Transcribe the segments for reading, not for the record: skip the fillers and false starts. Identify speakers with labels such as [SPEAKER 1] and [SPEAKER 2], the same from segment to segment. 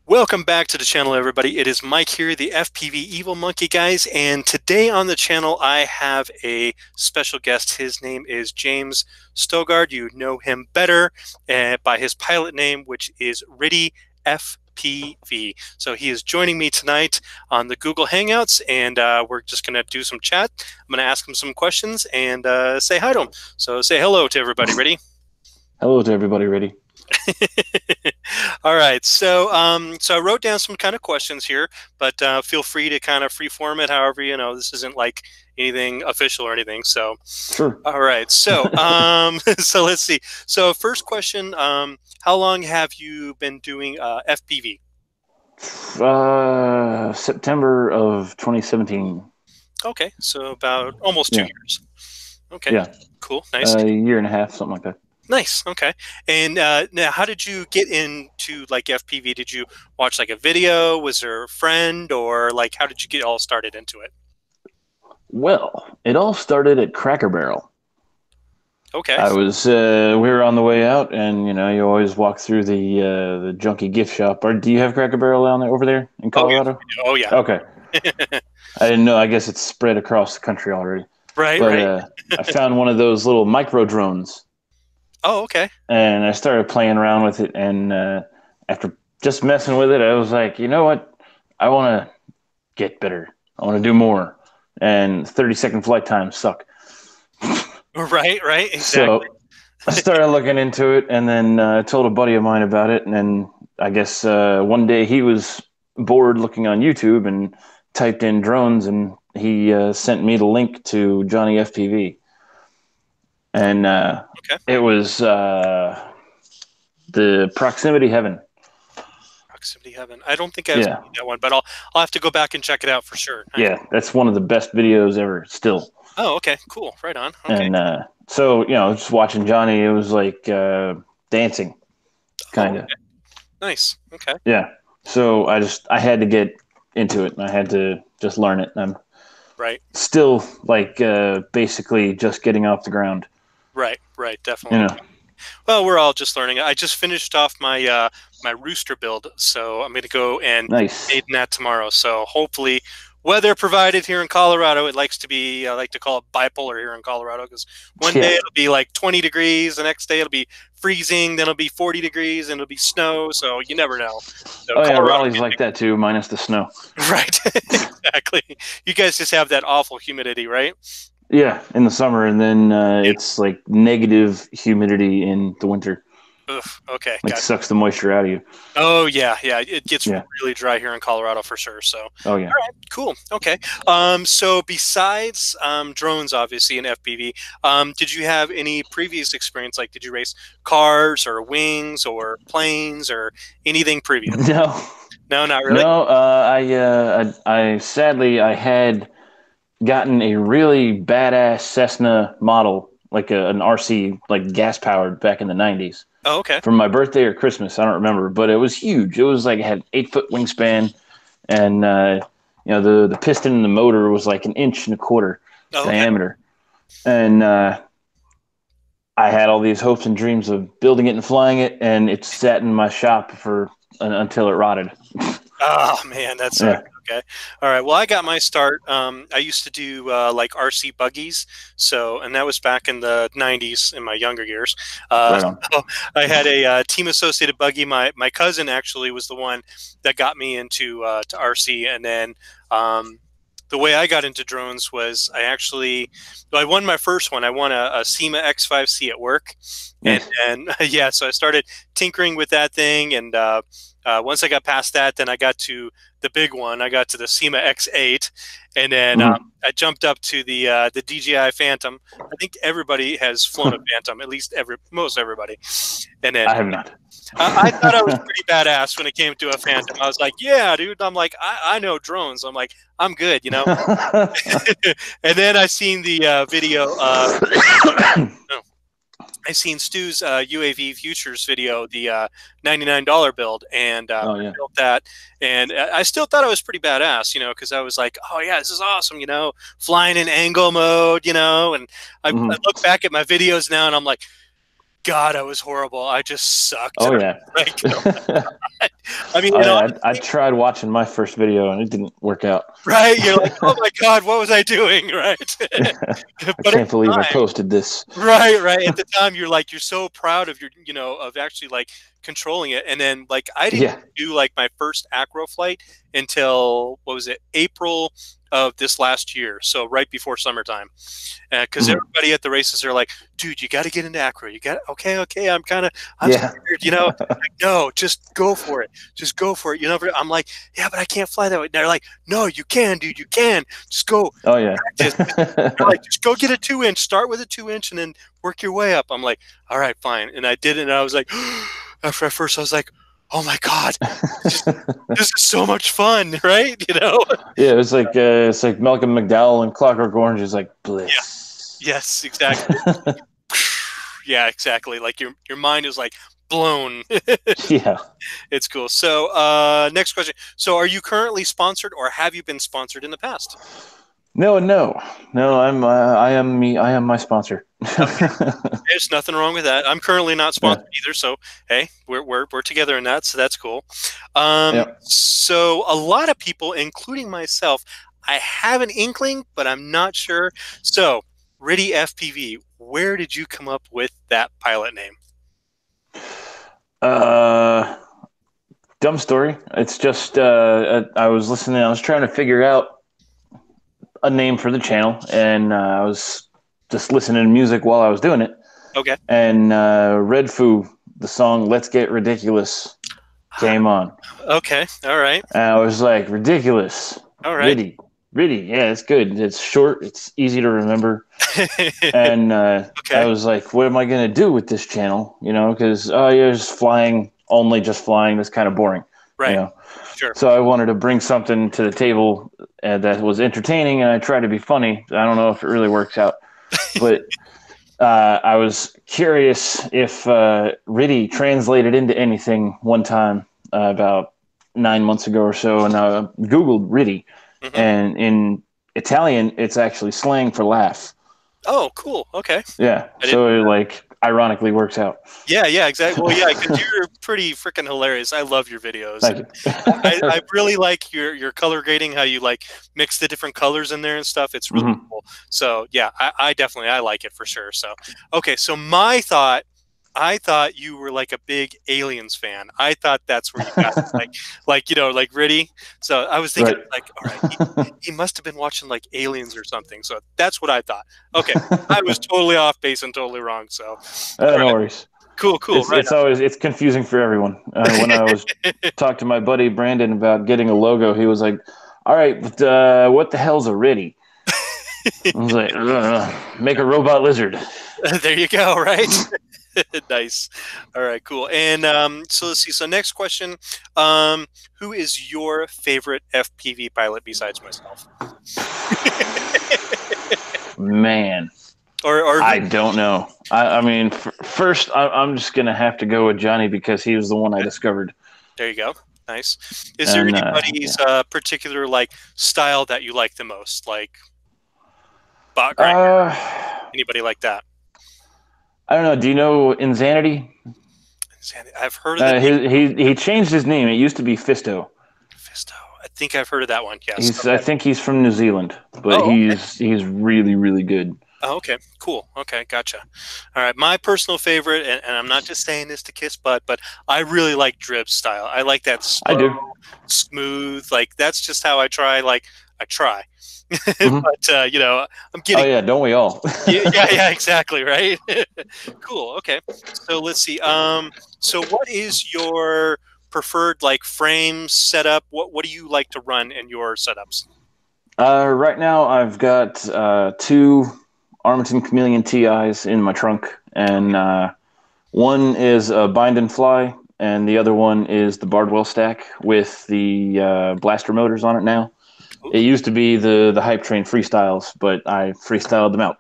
[SPEAKER 1] Welcome back to the channel, everybody. It is Mike here, the FPV Evil Monkey, guys, and today on the channel I have a special guest. His name is James Stogard. You know him better by his pilot name, which is Ridi FPV. So he is joining me tonight on the Google Hangouts, and we're just going to do some chat. I'm going to ask him some questions and say hi to him. So say hello to everybody. Ready?
[SPEAKER 2] Hello to everybody, Ridi.
[SPEAKER 1] All right, so I wrote down some kind of questions here, but feel free to kind of freeform it however, this isn't like anything official or anything. So
[SPEAKER 2] sure.
[SPEAKER 1] All right, so so let's see. So first question, how long have you been doing FPV?
[SPEAKER 2] September of 2017.
[SPEAKER 1] Okay, so about almost 2 years. Okay,
[SPEAKER 2] yeah,
[SPEAKER 1] cool, nice.
[SPEAKER 2] A year and a half, something like that.
[SPEAKER 1] Nice. Okay. And now, how did you get into like FPV? Did you watch like a video? Was there a friend, or like how did you get all started into it?
[SPEAKER 2] Well, it all started at Cracker Barrel.
[SPEAKER 1] Okay.
[SPEAKER 2] I was we were on the way out, and you always walk through the junky gift shop. Or do you have Cracker Barrel down there over there in Colorado?
[SPEAKER 1] Oh yeah.
[SPEAKER 2] Okay. I didn't know. I guess it's spread across the country already.
[SPEAKER 1] Right.
[SPEAKER 2] But,
[SPEAKER 1] right.
[SPEAKER 2] I found one of those little micro drones.
[SPEAKER 1] Oh, okay.
[SPEAKER 2] And I started playing around with it, and after just messing with it, I was like, you know what? I want to get better. I want to do more. And 30-second flight times suck.
[SPEAKER 1] Right, exactly.
[SPEAKER 2] So I started looking into it, and then I told a buddy of mine about it, and then I guess one day he was bored looking on YouTube and typed in drones, and he sent me the link to Johnny FPV. And it was the Proximity Heaven.
[SPEAKER 1] Proximity Heaven. I don't think I've seen that one, but I'll have to go back and check it out for sure.
[SPEAKER 2] Yeah, that's one of the best videos ever still.
[SPEAKER 1] Oh, okay, cool. Right on. Okay.
[SPEAKER 2] And so, just watching Johnny, it was like dancing, kind of.
[SPEAKER 1] Okay. Nice. Okay.
[SPEAKER 2] Yeah. So I had to get into it, and I had to just learn it. And I'm still like basically just getting off the ground.
[SPEAKER 1] Right, definitely. Well, we're all just learning. I just finished off my my rooster build, so I'm going to go and aid in that tomorrow. So hopefully, weather provided here in Colorado. It likes to be, I like to call it bipolar here in Colorado, because one day it'll be like 20 degrees, the next day it'll be freezing, then it'll be 40 degrees, and it'll be snow. So you never know. So
[SPEAKER 2] Raleigh's like that too, minus the snow.
[SPEAKER 1] Right, exactly. You guys just have that awful humidity, right?
[SPEAKER 2] Yeah, in the summer, and then it's like negative humidity in the winter.
[SPEAKER 1] Ugh, okay.
[SPEAKER 2] It sucks the moisture out of you.
[SPEAKER 1] Oh, yeah. It gets really dry here in Colorado for sure. So,
[SPEAKER 2] oh, yeah.
[SPEAKER 1] All right, cool. Okay. So besides drones, obviously, in FPV, did you have any previous experience? Like, did you race cars or wings or planes or anything previous?
[SPEAKER 2] No.
[SPEAKER 1] No, not really?
[SPEAKER 2] No, I sadly, I had gotten a really badass Cessna model, like an RC, like gas-powered back in the 90s.
[SPEAKER 1] Oh, okay.
[SPEAKER 2] For my birthday or Christmas, I don't remember, but it was huge. It was like, it had 8-foot wingspan, and the piston in the motor was like 1.25 inches diameter. And I had all these hopes and dreams of building it and flying it, and it sat in my shop until it rotted.
[SPEAKER 1] Oh man, that's okay. All right. Well, I got my start. I used to do like RC buggies, and that was back in the 90s in my younger years. So I had a team associated buggy. My cousin actually was the one that got me into to RC, and then the way I got into drones was I won my first one. I won a SEMA X5C at work, and so I started tinkering with that thing, and once I got past that, then I got to the big one. I got to the SEMA X8, and then I jumped up to the DJI Phantom. I think everybody has flown a Phantom, at least most everybody. And then
[SPEAKER 2] I have not.
[SPEAKER 1] I thought I was pretty badass when it came to a Phantom. I was like, yeah, dude. I'm like, I know drones. I'm like, I'm good, And then I seen the video. I seen Stu's UAV Futures video, the $99 build, and I built that, and I still thought I was pretty badass, because I was like, oh yeah, this is awesome, flying in angle mode, and I look back at my videos now, and I'm like, God, I was horrible. I just sucked.
[SPEAKER 2] Oh yeah.
[SPEAKER 1] Like, I mean,
[SPEAKER 2] I tried watching my first video and it didn't work out.
[SPEAKER 1] Right? You're like, oh my God, what was I doing? Right?
[SPEAKER 2] I
[SPEAKER 1] But at
[SPEAKER 2] can't
[SPEAKER 1] the
[SPEAKER 2] believe I
[SPEAKER 1] time,
[SPEAKER 2] posted this.
[SPEAKER 1] right. At the time, you're like, you're so proud of your, of actually like controlling it. And then like, I didn't
[SPEAKER 2] Yeah.
[SPEAKER 1] do like my first acro flight until, what was it, April of this last year. So right before summertime. Because everybody at the races are like, dude, you got to get into acro. You got, okay. I'm
[SPEAKER 2] Yeah.
[SPEAKER 1] scared, like, no, just go for it. Just go for it. I'm like, yeah, but I can't fly that way. And they're like, no, you can, dude. You can. Just go.
[SPEAKER 2] Oh yeah.
[SPEAKER 1] Like, just go get a 2-inch. Start with a 2-inch and then work your way up. I'm like, all right, fine. And I did it. And I was like, after at first, I was like, oh my God, this is so much fun, right?
[SPEAKER 2] Yeah, it's like Malcolm McDowell and Clockwork Orange is like bliss.
[SPEAKER 1] Yeah. Yes, exactly. Yeah, exactly. Like your mind is like blown.
[SPEAKER 2] Yeah.
[SPEAKER 1] It's cool. So next question. So are you currently sponsored or have you been sponsored in the past?
[SPEAKER 2] No. I am me. I am my sponsor.
[SPEAKER 1] Okay. There's nothing wrong with that. I'm currently not sponsored either, so hey, we're together in that, so that's cool. So a lot of people, including myself, I have an inkling, but I'm not sure. So Ridi FPV, where did you come up with that pilot name?
[SPEAKER 2] Dumb story. It's just I was listening. I was trying to figure out a name for the channel, and I was just listening to music while I was doing it.
[SPEAKER 1] Okay.
[SPEAKER 2] And Red Foo, the song "Let's Get Ridiculous" came on.
[SPEAKER 1] Okay. All right.
[SPEAKER 2] And I was like, ridiculous.
[SPEAKER 1] All right.
[SPEAKER 2] Ridi. Yeah, it's good. It's short. It's easy to remember. And I was like, what am I going to do with this channel? Because just flying, just flying. That's kind of boring.
[SPEAKER 1] Right. Sure.
[SPEAKER 2] So I wanted to bring something to the table that was entertaining, and I tried to be funny. I don't know if it really works out, but I was curious if Ridi translated into anything one time about 9 months ago or so, and I Googled Ridi, and in Italian, it's actually slang for laugh.
[SPEAKER 1] Oh, cool. Okay.
[SPEAKER 2] Yeah. So it ironically works out.
[SPEAKER 1] Yeah, exactly. Well, yeah, because you're pretty freaking hilarious. I love your videos.
[SPEAKER 2] Thank you.
[SPEAKER 1] I really like your color grading, how you like mix the different colors in there and stuff. It's really cool. So yeah, I definitely like it for sure. So okay, so I thought you were like a big Aliens fan. I thought that's where you got like Ridi. So I was thinking like, all right, he must have been watching like Aliens or something. So that's what I thought. Okay, I was totally off base and totally wrong. So
[SPEAKER 2] no worries.
[SPEAKER 1] Cool.
[SPEAKER 2] It's confusing for everyone. When I was talking to my buddy Brandon about getting a logo, he was like, "All right, but what the hell's a Ridi?" I was like, "Make a robot lizard."
[SPEAKER 1] There you go. Right. Nice. All right, cool. And so let's see. So next question, who is your favorite FPV pilot besides myself?
[SPEAKER 2] Man, or I don't know. I mean, first I'm just gonna have to go with Johnny because he was the one I discovered.
[SPEAKER 1] There you go. Nice. Is there anybody's particular like style that you like the most, like bot grinder? Anybody like that?
[SPEAKER 2] I don't know. Do you know Insanity?
[SPEAKER 1] I've heard of it.
[SPEAKER 2] He changed his name. It used to be Fisto.
[SPEAKER 1] I think I've heard of that one. Yes.
[SPEAKER 2] I think he's from New Zealand, but he's really, really good.
[SPEAKER 1] Oh, okay. Cool. Okay, gotcha. All right. My personal favorite, and I'm not just saying this to kiss butt, but I really like Drib's style. I like that slow,
[SPEAKER 2] I do.
[SPEAKER 1] Smooth. Like that's just how I try. Like I try. But I'm kidding.
[SPEAKER 2] Oh yeah, don't we all?
[SPEAKER 1] yeah, exactly, right. Cool. Okay, so let's see. So what is your preferred like frame setup? What do you like to run in your setups?
[SPEAKER 2] Right now, I've got 2 Armaton Chameleon TIs in my trunk, and one is a bind and fly, and the other one is the Bardwell stack with the blaster motors on it now. It used to be the Hype Train freestyles, but I freestyled them out.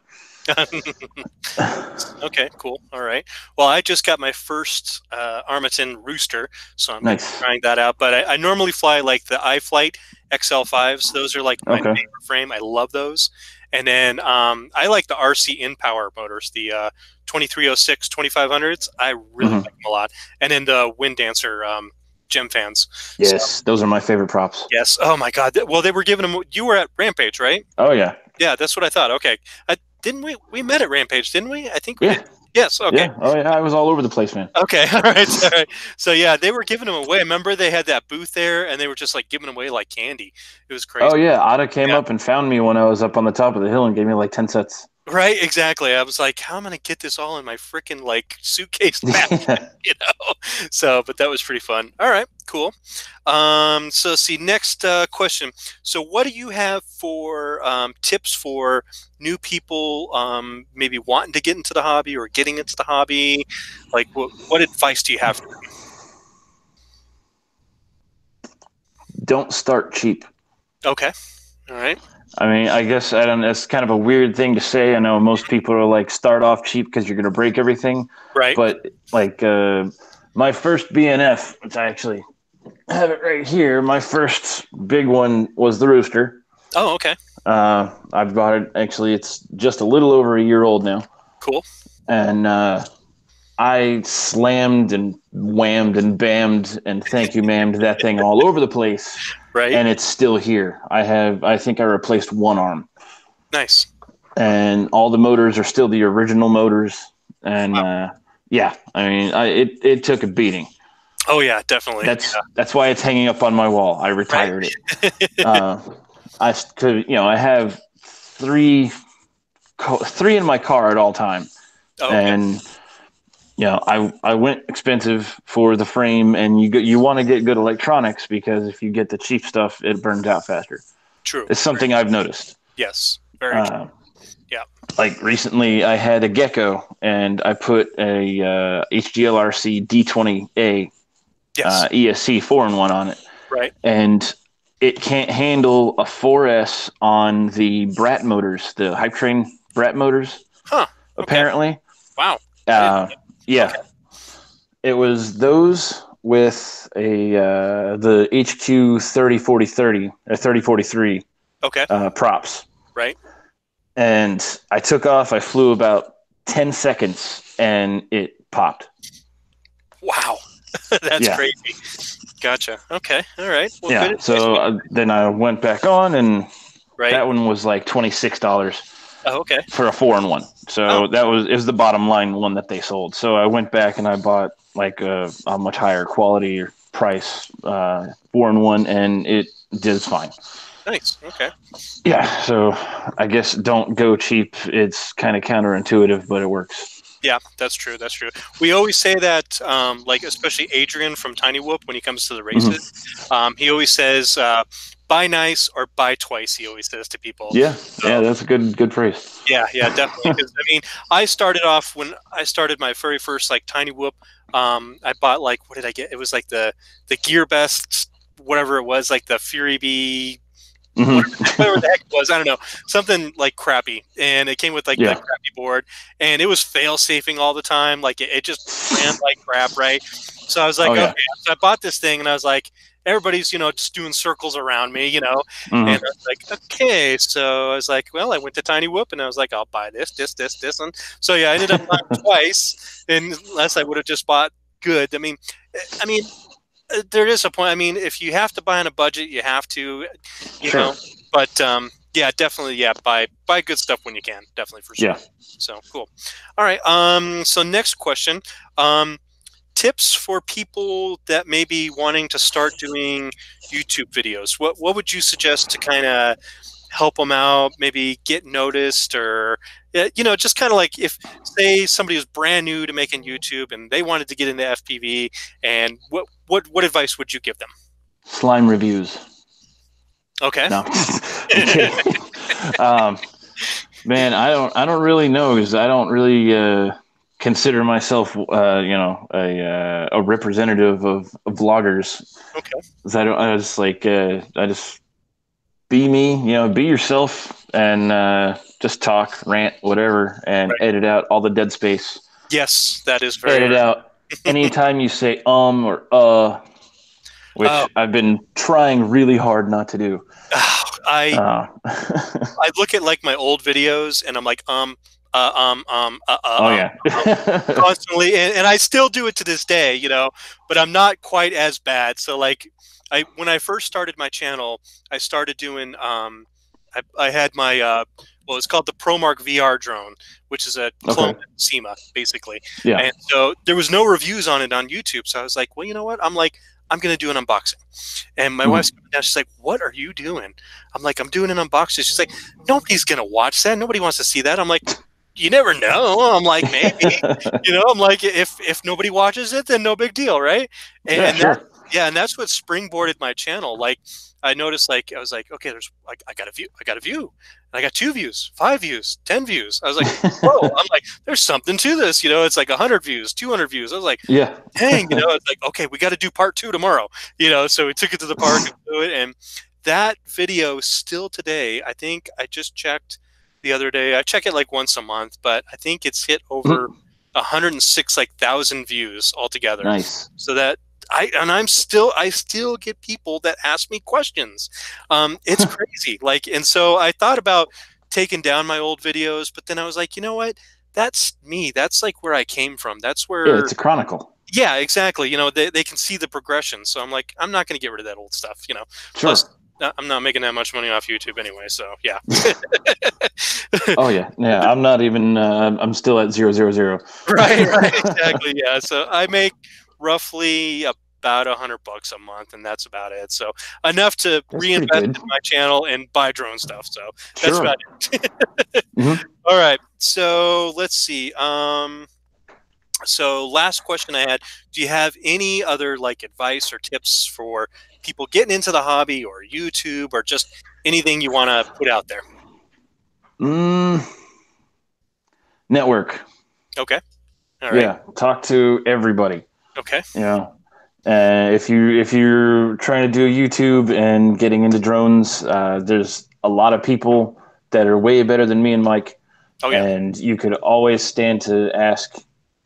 [SPEAKER 1] Okay, cool. All right. Well, I just got my first Armaton Rooster, so I'm trying that out. But I normally fly like the iFlight XL5s. Those are like my favorite frame. I love those. And then I like the RC InPower motors, the 2306 2500s. I really like them a lot. And then the Wind Dancer gem fans.
[SPEAKER 2] Yes,
[SPEAKER 1] so,
[SPEAKER 2] those are my favorite props.
[SPEAKER 1] Yes. Oh my God. Well, they were giving them. You were at Rampage, right?
[SPEAKER 2] Oh yeah.
[SPEAKER 1] Yeah, that's what I thought. Okay. Didn't we met at Rampage, didn't we? I think we
[SPEAKER 2] Yeah.
[SPEAKER 1] did. Yes. Okay.
[SPEAKER 2] Yeah. Oh yeah. I was all over the place, man.
[SPEAKER 1] Okay. All right. All right. So yeah, they were giving them away. Remember, they had that booth there, and they were just like giving them away like candy. It was crazy.
[SPEAKER 2] Oh yeah. Ada came up and found me when I was up on the top of the hill and gave me like 10 sets.
[SPEAKER 1] Right, exactly. I was like, how am I gonna get this all in my freaking like suitcase back? You know? So, but that was pretty fun. All right, cool. So see, next question. So what do you have for tips for new people maybe wanting to get into the hobby or getting into the hobby? Like what advice do you have for them?
[SPEAKER 2] Don't start cheap.
[SPEAKER 1] Okay. All right.
[SPEAKER 2] I mean, I guess I don't. It's kind of a weird thing to say. I know most people are like, start off cheap because you're going to break everything.
[SPEAKER 1] Right.
[SPEAKER 2] But like my first BNF, which I actually have it right here. My first big one was the Rooster.
[SPEAKER 1] Oh, okay.
[SPEAKER 2] I bought it. Actually, it's just a little over a year old now.
[SPEAKER 1] Cool.
[SPEAKER 2] And I slammed and whammed and bammed and thank you, ma'ammed that thing all over the place.
[SPEAKER 1] Right.
[SPEAKER 2] And it's still here. I think I replaced one arm.
[SPEAKER 1] Nice.
[SPEAKER 2] And all the motors are still the original motors. And yeah, I mean, it took a beating.
[SPEAKER 1] Oh yeah, definitely.
[SPEAKER 2] That's why it's hanging up on my wall. I retired it. I have three in my car at all time.
[SPEAKER 1] Okay.
[SPEAKER 2] And I went expensive for the frame, and you want to get good electronics because if you get the cheap stuff, it burns out faster.
[SPEAKER 1] True.
[SPEAKER 2] It's something I've noticed.
[SPEAKER 1] Yes, very true. Yeah.
[SPEAKER 2] Like recently, I had a Gecko, and I put a HGLRC D20A ESC 4-in-1 on it.
[SPEAKER 1] Right.
[SPEAKER 2] And it can't handle a 4S on the Brat motors, the Hype Train Brat motors.
[SPEAKER 1] Huh.
[SPEAKER 2] Apparently.
[SPEAKER 1] Okay. Wow.
[SPEAKER 2] Yeah. Okay. It was those with the HQ 304030 or 3043 props.
[SPEAKER 1] Right.
[SPEAKER 2] And I took off. I flew about 10 seconds, and it popped.
[SPEAKER 1] Wow. That's crazy. Gotcha. Okay. All right. Well,
[SPEAKER 2] yeah. So then I went back on, and that one was like $26.
[SPEAKER 1] Oh, okay.
[SPEAKER 2] For a 4-in-1. So it was the bottom line one that they sold. So I went back and I bought like a much higher quality or price 4-in-1, and it did fine.
[SPEAKER 1] Nice. Okay.
[SPEAKER 2] Yeah. So I guess don't go cheap. It's kind of counterintuitive, but it works.
[SPEAKER 1] Yeah, that's true. That's true. We always say that, like especially Adrian from Tiny Whoop, when he comes to the races, he always says, buy nice or buy twice, he always says to people.
[SPEAKER 2] Yeah, yeah, that's a good phrase.
[SPEAKER 1] Yeah, definitely. Because I mean, I started off when I started my very first like Tiny Whoop. I bought like, what did I get? It was like the Gear Best, whatever it was, like the Fury B. Whatever the heck it was, I don't know, something like crappy, and it came with like the crappy board, and it was fail-safing all the time. Like it just ran like crap, right? So I was like, okay. So I bought this thing, and I was like, everybody's just doing circles around me, and I was like, okay. So I was like, well, I went to Tiny Whoop, and I was like, I'll buy this, and so yeah, I ended up buying twice, unless I would have just bought good. I mean. There is a point. I mean, if you have to buy on a budget, you have to, you know. But yeah, definitely, buy good stuff when you can. Definitely for sure. Yeah. So cool. All right. So next question. Tips for people that may be wanting to start doing YouTube videos. What would you suggest to kind of help them out? Maybe get noticed, or just kind of like if say somebody was brand new to making YouTube and they wanted to get into FPV, and what advice would you give them?
[SPEAKER 2] Slime reviews.
[SPEAKER 1] Okay.
[SPEAKER 2] No. Man, I don't really know, because I don't really consider myself a representative of vloggers. Okay. I just be me, be yourself, and just talk, rant, whatever, and edit out all the dead space.
[SPEAKER 1] Yes, that is very
[SPEAKER 2] edit out anytime you say or which I've been trying really hard not to do.
[SPEAKER 1] I look at like my old videos, and I'm like,
[SPEAKER 2] Oh yeah.
[SPEAKER 1] constantly, and I still do it to this day, you know, but I'm not quite as bad. So like, when I first started my channel, I started doing I had my well, it's called the ProMark VR drone, which is a clone of SEMA, basically.
[SPEAKER 2] Yeah.
[SPEAKER 1] And so there was no reviews on it on YouTube. So I was like, well, you know what? I'm going to do an unboxing. And my wife's coming down. She's like, what are you doing? I'm like, I'm doing an unboxing. She's like, nobody's going to watch that. Nobody wants to see that. I'm like, you never know. I'm like, maybe, you know, I'm like, if nobody watches it, then no big deal. Right. And
[SPEAKER 2] sure.
[SPEAKER 1] and that's what springboarded my channel. Like, I noticed, like, I was like, okay, there's like, I got a view, and I got 2 views, 5 views, 10 views. I was like, whoa, I'm like, there's something to this, you know, it's like 100 views, 200 views. I was like,
[SPEAKER 2] yeah,
[SPEAKER 1] dang, you know, it's like, okay, we got to do part 2 tomorrow, you know? So we took it to the park and do it. And that video still today, I think I just checked the other day, I check it like once a month, but I think it's hit over 106,000 views altogether.
[SPEAKER 2] Nice.
[SPEAKER 1] So that, I still get people that ask me questions. It's crazy. Like, and so I thought about taking down my old videos, but then I was like, you know what? That's me. That's like where I came from. That's where
[SPEAKER 2] it's a chronicle.
[SPEAKER 1] Yeah, exactly. You know, they can see the progression. So I'm like, I'm not going to get rid of that old stuff, you know.
[SPEAKER 2] Sure.
[SPEAKER 1] Plus, I'm not making that much money off YouTube anyway, so yeah.
[SPEAKER 2] Oh yeah, yeah. I'm not even. I'm still at 000.
[SPEAKER 1] Right, exactly. Yeah. So I make roughly about $100 a month, and that's about it. So enough to reinvest in my channel and buy drone stuff. So that's about it. All right. So let's see. So last question I had, do you have any other like advice or tips for people getting into the hobby or YouTube or just anything you want to put out there?
[SPEAKER 2] Network.
[SPEAKER 1] Okay. All right.
[SPEAKER 2] Yeah. Talk to everybody.
[SPEAKER 1] Okay.
[SPEAKER 2] You know, if you're trying to do YouTube and getting into drones, there's a lot of people that are way better than me and Mike.
[SPEAKER 1] Oh, yeah.
[SPEAKER 2] And you could always stand to ask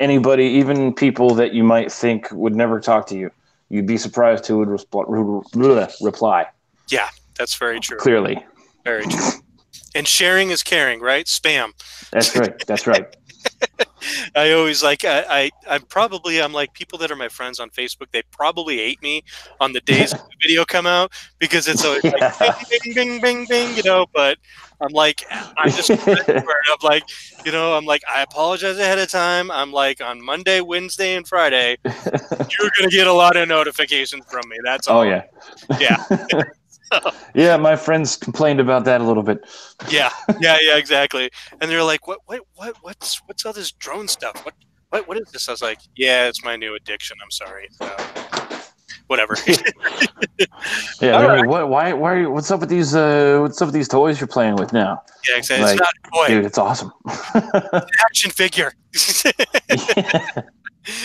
[SPEAKER 2] anybody, even people that you might think would never talk to you. You'd be surprised who would reply.
[SPEAKER 1] Yeah, that's very true.
[SPEAKER 2] Clearly.
[SPEAKER 1] Very true. And sharing is caring, right? Spam.
[SPEAKER 2] That's right. That's right.
[SPEAKER 1] I always like, I'm like, people that are my friends on Facebook, they probably hate me on the days the video come out because it's always like bing, bing, bing, bing, bing, you know, but I'm like, I'm just, I'm like, you know, I'm like, I apologize ahead of time. I'm like, on Monday, Wednesday, and Friday, you're going to get a lot of notifications from me. That's all.
[SPEAKER 2] Oh, yeah.
[SPEAKER 1] Yeah.
[SPEAKER 2] Yeah, my friends complained about that a little bit.
[SPEAKER 1] Yeah, exactly. And they're like, what's all this drone stuff? What is this? I was like, yeah, it's my new addiction. I'm sorry. So, whatever.
[SPEAKER 2] Yeah, they're like, what's up with these toys you're playing with now?
[SPEAKER 1] Yeah, exactly.
[SPEAKER 2] Like,
[SPEAKER 1] it's not a toy.
[SPEAKER 2] Dude, it's awesome.
[SPEAKER 1] It's an action figure.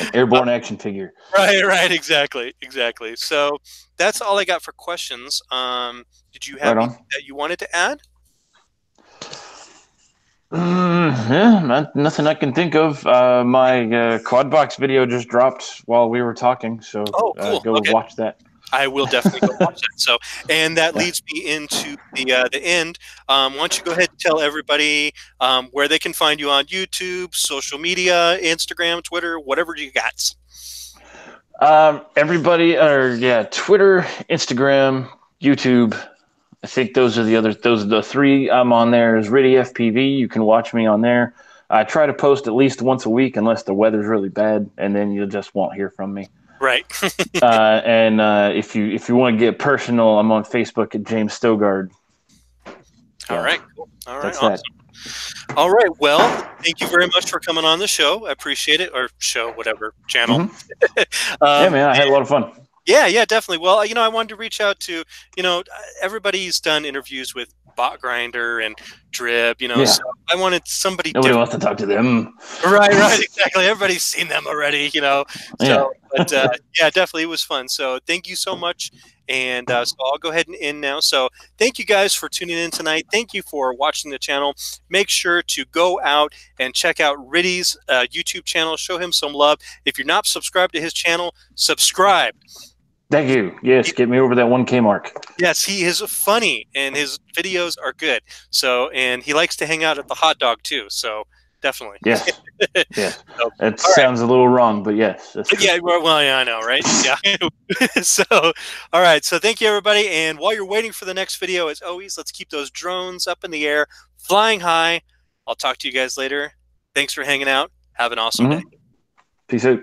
[SPEAKER 2] An airborne action figure.
[SPEAKER 1] Right, exactly. So that's all I got for questions. Did you have anything that you wanted to add?
[SPEAKER 2] Yeah, nothing I can think of. My quad box video just dropped while we were talking, so
[SPEAKER 1] cool.
[SPEAKER 2] Go watch that.
[SPEAKER 1] I will definitely go watch that. So, and that leads me into the end. Why don't you go ahead and tell everybody where they can find you on YouTube, social media, Instagram, Twitter, whatever you got.
[SPEAKER 2] Twitter, Instagram, YouTube. I think those are the 3 I'm on there. Is Ridi FPV. You can watch me on there. I try to post at least once a week unless the weather's really bad, and then you just won't hear from me.
[SPEAKER 1] Right.
[SPEAKER 2] And if you want to get personal, I'm on Facebook at James Stogard.
[SPEAKER 1] All right. Cool. All right.
[SPEAKER 2] That's
[SPEAKER 1] awesome. All right. Well, thank you very much for coming on the show. I appreciate it. Or show, whatever, channel.
[SPEAKER 2] Yeah, man. I had a lot of fun.
[SPEAKER 1] Yeah, definitely. Well, you know, I wanted to reach out to, you know, everybody's done interviews with Bot Grinder and Drib, you know, so I wanted somebody.
[SPEAKER 2] Nobody wants to talk to them.
[SPEAKER 1] Right, exactly. Everybody's seen them already, you know. So, but yeah, definitely, it was fun. So thank you so much. And so I'll go ahead and end now. So thank you guys for tuning in tonight. Thank you for watching the channel. Make sure to go out and check out Ridi's YouTube channel. Show him some love. If you're not subscribed to his channel, subscribe.
[SPEAKER 2] Thank you. Yes, get me over that 1K mark.
[SPEAKER 1] Yes, he is funny, and his videos are good. So, and he likes to hang out at the hot dog, too. So, definitely.
[SPEAKER 2] Yes. Yes.
[SPEAKER 1] So,
[SPEAKER 2] That sounds a little wrong, but yes. That's true.
[SPEAKER 1] yeah, well, yeah, I know, right? Yeah. So, all right. So thank you, everybody. And while you're waiting for the next video, as always, let's keep those drones up in the air, flying high. I'll talk to you guys later. Thanks for hanging out. Have an awesome day.
[SPEAKER 2] Peace out.